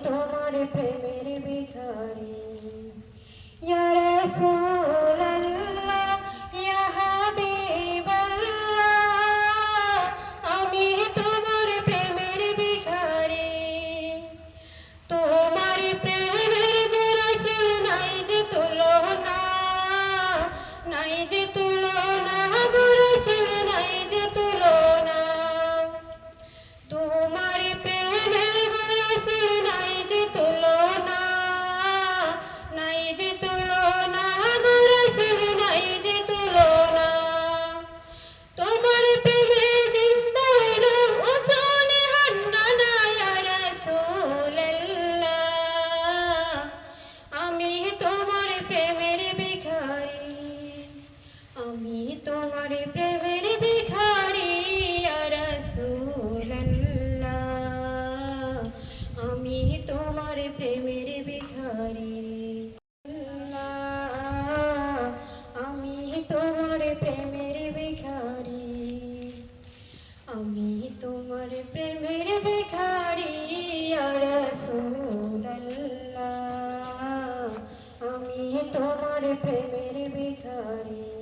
তোমার প্রেমের ভিখারি ইয়া রাসূলুল্লাহ ইয়া হাবিবাল্লাহ আমি তোমার প্রেমের ভিখারি তোমার প্রেমের রাসূল নাই যে তুলনা নাই যে তুলনা গো রাসূল নাই যে তুলনা তোমার প্রেমের রাসূল নাই যে তুলনা নাই যে তুলনা গো রাসূল নাই যে তুলনা তোমার প্রেমে জিন্দা হইল ওসনে হান্নানা ইয়া রাসূলুল্লাহ আমি তোমার প্রেমের ভিখারি আমি তোমার প্রেমের ভিখারি ইয়া রাসূলুল্লাহ আমি তোমার প্রেমের ভিখারি আমি তোমার প্রেমের ভিখারি আমি তোমার প্রেমের ভিখারি ইয়া রাসূলুল্লাহ আমি তোমার প্রেমের ভিখারি